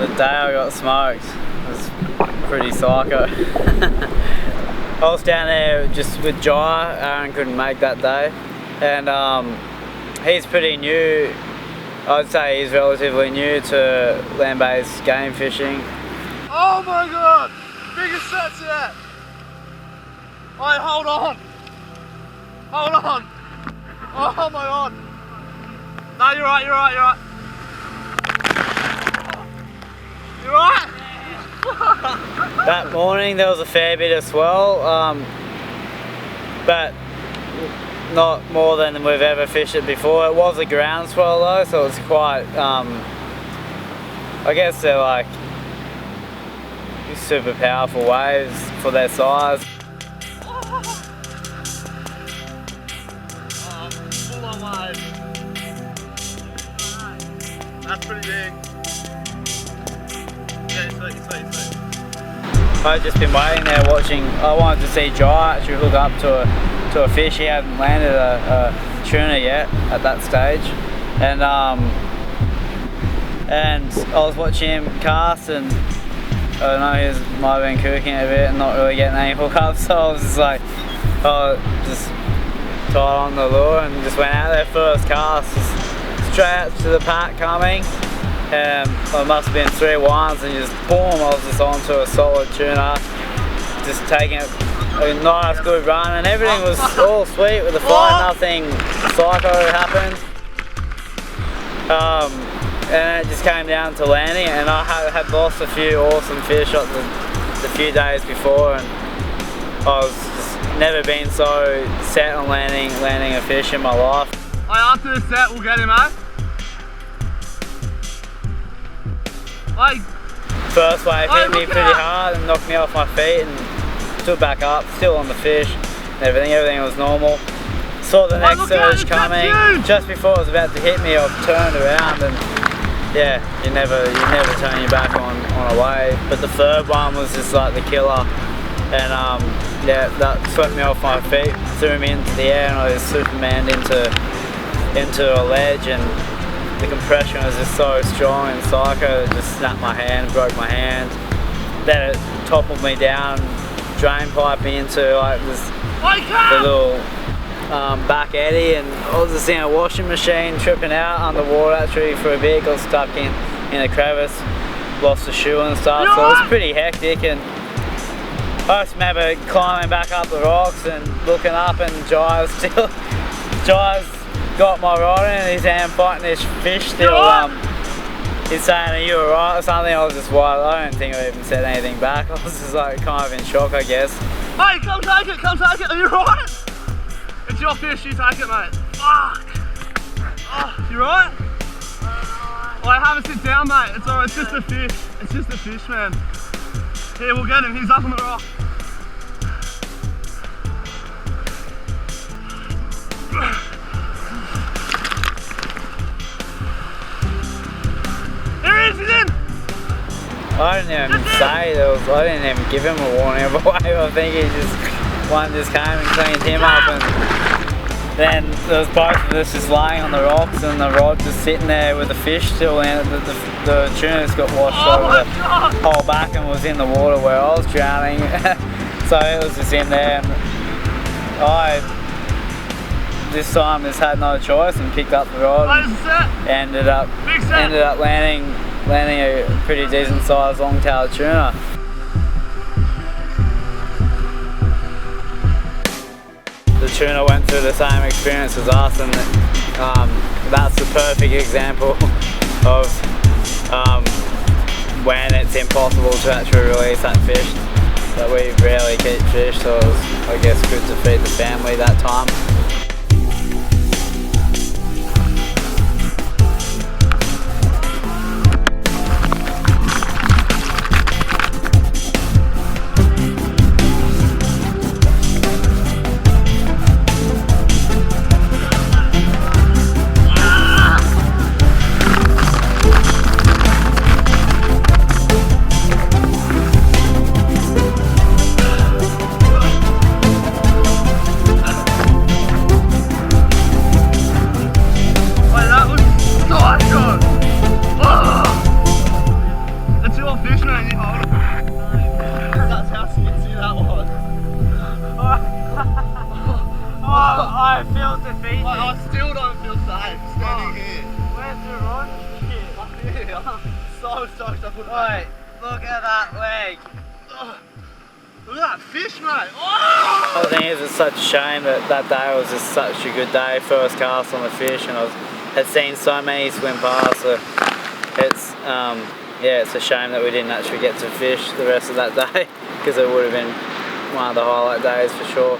The day I got smoked was pretty psycho. I was down there just with Jai. Aaron couldn't make that day, and he's pretty new. I'd say he's relatively new to land-based game fishing. Oh my god! Biggest sets yet! Alright, hold on! Hold on! Oh my god! No, you're right, you're right, you're right. You right? That morning there was a fair bit of swell, but not more than we've ever fished it before. It was a ground swell though, so it was quite, I guess they're like super powerful waves for their size. Full on wave. That's pretty big. I've just been waiting there watching. I wanted to see Jai actually hook up to a fish. He hadn't landed a tuna yet at that stage, and I was watching him cast, and I don't know, he might have been cooking a bit and not really getting any hookups, so I was just like, just tied on the lure and just went out there first cast, just straight out to the pack coming. It must have been 3 winds and just boom, I was just onto a solid tuna, just taking a nice good run, and everything was all sweet with the flight, nothing psycho happened. And it just came down to landing, and I had lost a few awesome fish the few days before, and I was just never been so set on landing a fish in my life. After the set we'll get him, eh? Like, first wave hit me pretty hard and knocked me off my feet, and stood back up, still on the fish, and everything was normal. Saw the next surge coming, just before it was about to hit me, I turned around, and yeah, you never turn your back on a wave. But the third one was just like the killer, and yeah, that swept me off my feet, threw me into the air, and I just supermaned into a ledge, and the compression was just so strong and psycho, it just snapped my hand, broke my hand. Then it toppled me down, drain pipe me into like the little back eddy, and I was just in a washing machine tripping out underwater actually for a bit, got stuck in a crevice, lost a shoe and stuff, so it was pretty hectic. And I just remember climbing back up the rocks and looking up, and Jai's got my rod in his hand fighting this fish still. He's saying, "Are you alright?" or something. I was just wild. I don't think I even said anything back. I was just like kind of in shock, I guess. Hey, come take it, are you alright? It's your fish, you take it, mate. Fuck! Oh, you right? Well, have a sit down, mate. It's alright, it's just a fish. It's just a fish, man. Here, we'll get him. He's up on the rock. Here he is, he's in! I didn't even say I didn't even give him a warning of a wave. I think one just came and cleaned him up, and then there was both of us just laying on the rocks, and the rod just sitting there with the fish still in it. The tuna just got washed over the whole back and was in the water where I was drowning. So it was just in there, and I this time just had no choice and picked up the rod. Ended up landing a pretty decent sized long-tailed tuna. The tuna went through the same experience as us, and that's the perfect example of when it's impossible to actually release that fish. That we rarely keep fish, so it was, I guess, good to feed the family that time. here. So stoked I put Wait, look at that leg. Look at that fish, mate. Oh! The thing is, it's such a shame that that day was just such a good day. First cast on the fish, and had seen so many swim past. So it's yeah, it's a shame that we didn't actually get to fish the rest of that day, because it would have been one of the highlight days for sure.